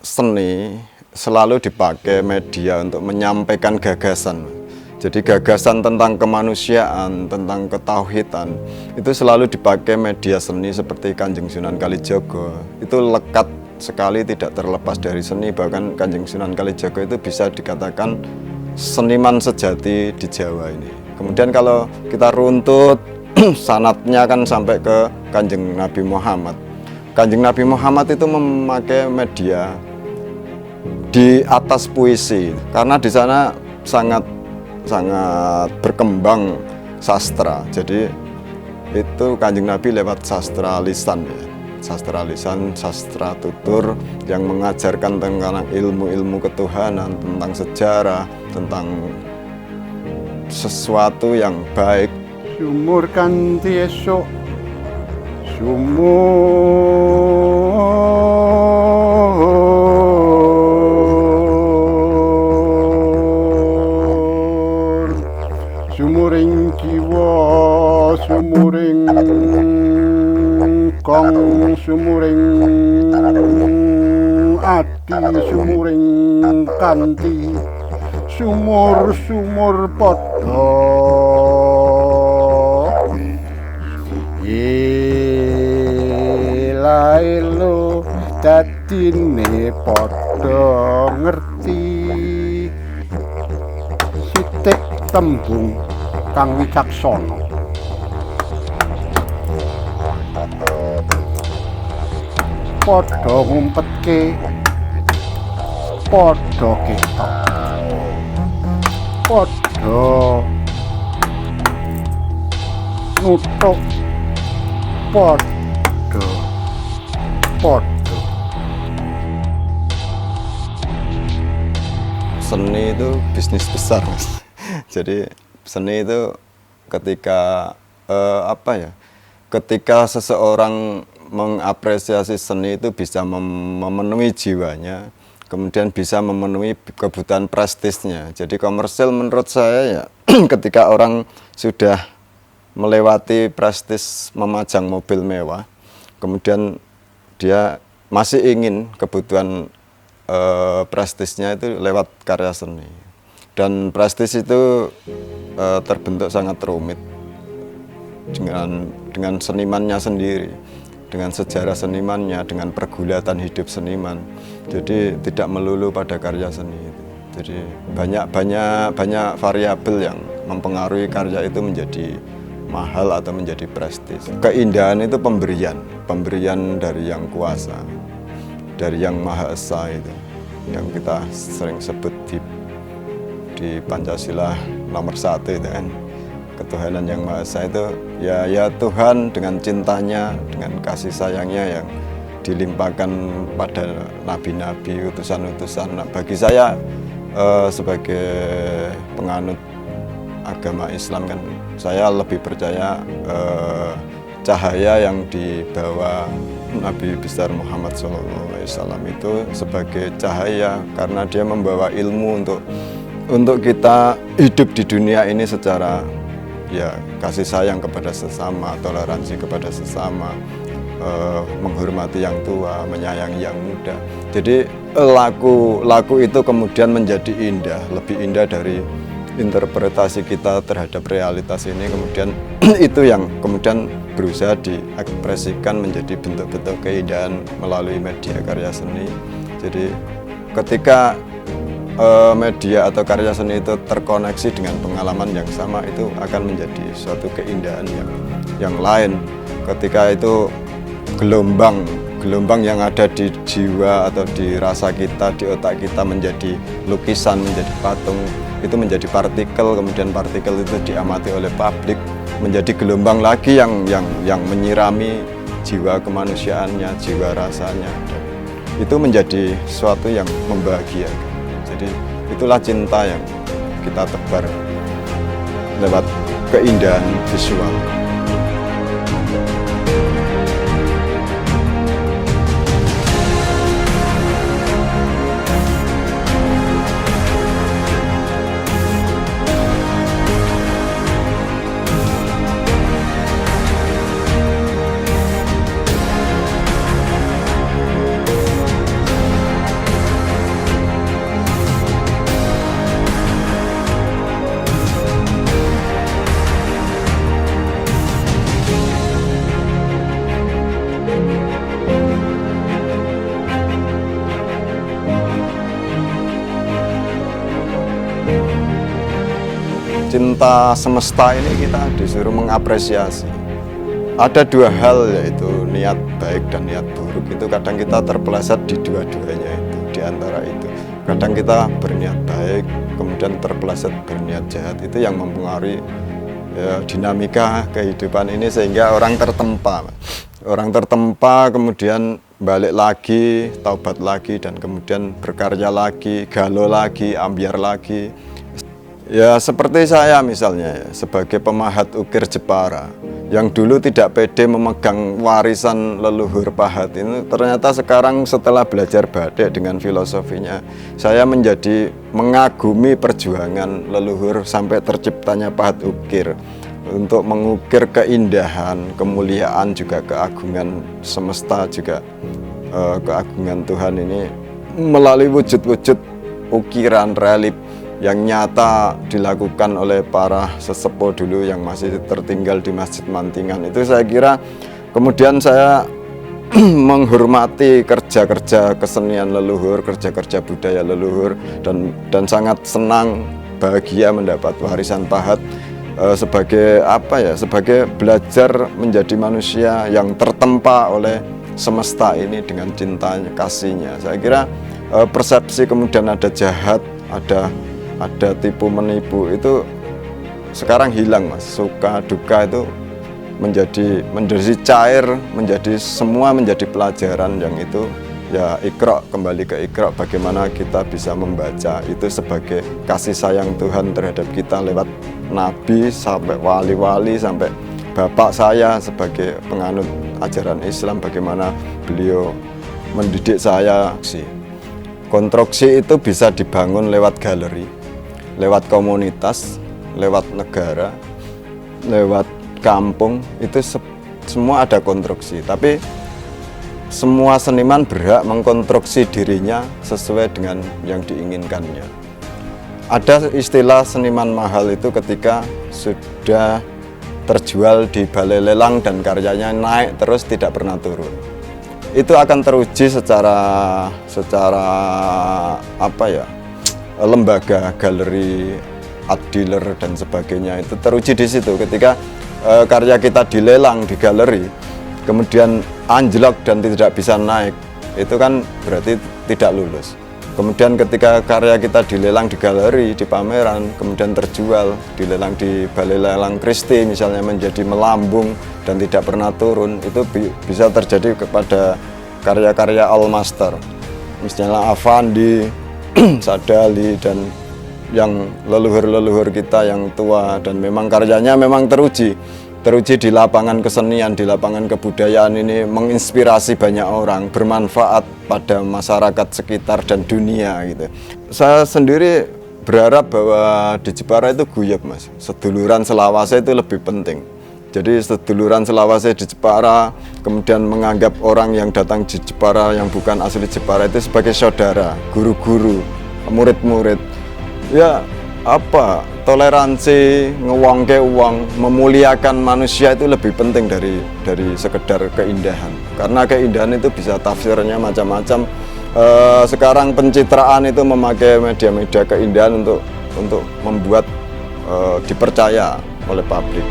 seni selalu dipakai media untuk menyampaikan gagasan. Jadi gagasan tentang kemanusiaan, tentang ketauhidan, itu selalu dipakai media seni seperti Kanjeng Sunan Kalijaga. Itu lekat sekali, tidak terlepas dari seni. Bahkan Kanjeng Sunan Kalijaga itu bisa dikatakan seniman sejati di Jawa ini. Kemudian kalau kita runtut, sanatnya kan sampai ke Kanjeng Nabi Muhammad. Kanjeng Nabi Muhammad itu memakai media di atas puisi, karena di sana sangat berkembang sastra. Jadi itu Kanjeng Nabi lewat sastra lisan ya. Sastra lisan, sastra tutur yang mengajarkan tentang ilmu-ilmu ketuhanan, tentang sejarah, tentang sesuatu yang baik. Sumur kanthi esuk sumuring jiwa, sumuring kong, sumuring ati, sumuring kanthi, sumur padha elo dadine padha ngerti sithik tembung kang wicaksana. Padha ngumpetke, padha ketok, padha nutuk, padha. Seni itu bisnis besar, Mas. Jadi seni itu ketika ketika seseorang mengapresiasi seni itu bisa memenuhi jiwanya, kemudian bisa memenuhi kebutuhan prestisnya. Jadi komersil menurut saya ya ketika orang sudah melewati prestis memajang mobil mewah, kemudian dia masih ingin kebutuhan prestisnya itu lewat karya seni. Dan prestis itu terbentuk sangat rumit dengan senimannya sendiri, dengan sejarah senimannya, dengan pergulatan hidup seniman. Jadi tidak melulu pada karya seni itu. Jadi banyak variabel yang mempengaruhi karya itu menjadi mahal atau menjadi prestis. Keindahan itu pemberian dari yang kuasa, dari yang Maha Esa itu, yang kita sering sebut di Pancasila nomor 1 itu kan, ketuhanan yang Maha Esa itu ya Tuhan dengan cintanya, dengan kasih sayangnya yang dilimpahkan pada nabi-nabi, utusan-utusan. Nah, bagi saya sebagai penganut agama Islam kan, saya lebih percaya cahaya yang dibawa Nabi besar Muhammad SAW itu sebagai cahaya, karena dia membawa ilmu untuk kita hidup di dunia ini secara ya kasih sayang kepada sesama, toleransi kepada sesama, menghormati yang tua, menyayangi yang muda. Jadi laku itu kemudian menjadi indah, lebih indah dari interpretasi kita terhadap realitas ini. Kemudian itu yang kemudian berusaha diekspresikan menjadi bentuk-bentuk keindahan melalui media karya seni. Jadi ketika media atau karya seni itu terkoneksi dengan pengalaman yang sama, itu akan menjadi suatu keindahan yang lain. Ketika itu gelombang yang ada di jiwa atau di rasa kita, di otak kita menjadi lukisan, menjadi patung, itu menjadi partikel, kemudian partikel itu diamati oleh publik, menjadi gelombang lagi yang menyirami jiwa kemanusiaannya, jiwa rasanya. Dan itu menjadi suatu yang membahagiakan. Jadi itulah cinta yang kita tebar lewat keindahan visual. cinta semesta ini kita disuruh mengapresiasi. Ada dua hal, yaitu niat baik dan niat buruk. Itu kadang kita terpeleset di dua-duanya itu, di antara itu. Kadang kita berniat baik, kemudian terpeleset berniat jahat. Itu yang mempengaruhi ya, dinamika kehidupan ini, sehingga orang tertempa. Orang tertempa, kemudian balik lagi, taubat lagi, dan kemudian berkarya lagi, galau lagi, ambiar lagi. Ya seperti saya misalnya ya, sebagai pemahat ukir Jepara yang dulu tidak pede memegang warisan leluhur pahat ini, ternyata sekarang setelah belajar batik dengan filosofinya, saya menjadi mengagumi perjuangan leluhur sampai terciptanya pahat ukir untuk mengukir keindahan, kemuliaan, juga keagungan semesta, juga keagungan Tuhan ini melalui wujud-wujud ukiran relief yang nyata dilakukan oleh para sesepuh dulu yang masih tertinggal di Masjid Mantingan. Itu saya kira kemudian saya menghormati kerja-kerja kesenian leluhur, kerja-kerja budaya leluhur, dan sangat senang, bahagia mendapat warisan pahat sebagai apa ya, sebagai belajar menjadi manusia yang tertempa oleh semesta ini dengan cintanya, kasihnya. Saya kira persepsi kemudian ada jahat, ada tipu menipu itu sekarang hilang, Mas. Suka duka itu menjadi cair, menjadi semua menjadi pelajaran yang itu ya Iqra, kembali ke Iqra, bagaimana kita bisa membaca itu sebagai kasih sayang Tuhan terhadap kita lewat nabi sampai wali-wali, sampai bapak saya sebagai penganut ajaran Islam, bagaimana beliau mendidik saya. Konstruksi itu bisa dibangun lewat galeri, lewat komunitas, lewat negara, lewat kampung, itu semua ada konstruksi. Tapi semua seniman berhak mengkonstruksi dirinya sesuai dengan yang diinginkannya. Ada istilah seniman mahal itu ketika sudah terjual di balai lelang dan karyanya naik terus tidak pernah turun. Itu akan teruji secara apa ya, lembaga, galeri, art dealer dan sebagainya, itu teruji di situ. Ketika karya kita dilelang di galeri, kemudian anjlok dan tidak bisa naik, itu kan berarti tidak lulus. Kemudian ketika karya kita dilelang di galeri, di pameran, kemudian terjual, dilelang di balai lelang Christie misalnya, menjadi melambung dan tidak pernah turun, itu bisa terjadi kepada karya-karya all master, misalnya Avandi, Sadali, dan yang leluhur-leluhur kita yang tua, dan memang karyanya memang teruji di lapangan kesenian, di lapangan kebudayaan ini, menginspirasi banyak orang, bermanfaat pada masyarakat sekitar dan dunia gitu. Saya sendiri berharap bahwa di Jepara itu guyub, Mas. Seduluran selawase itu lebih penting. Jadi seduluran selawase di Jepara, kemudian menganggap orang yang datang di Jepara yang bukan asli Jepara itu sebagai saudara, guru-guru, murid-murid. Ya apa, toleransi, ngewongke uang, memuliakan manusia itu lebih penting dari sekedar keindahan. Karena keindahan itu bisa tafsirnya macam-macam. Sekarang pencitraan itu memakai media-media keindahan untuk membuat dipercaya oleh publik.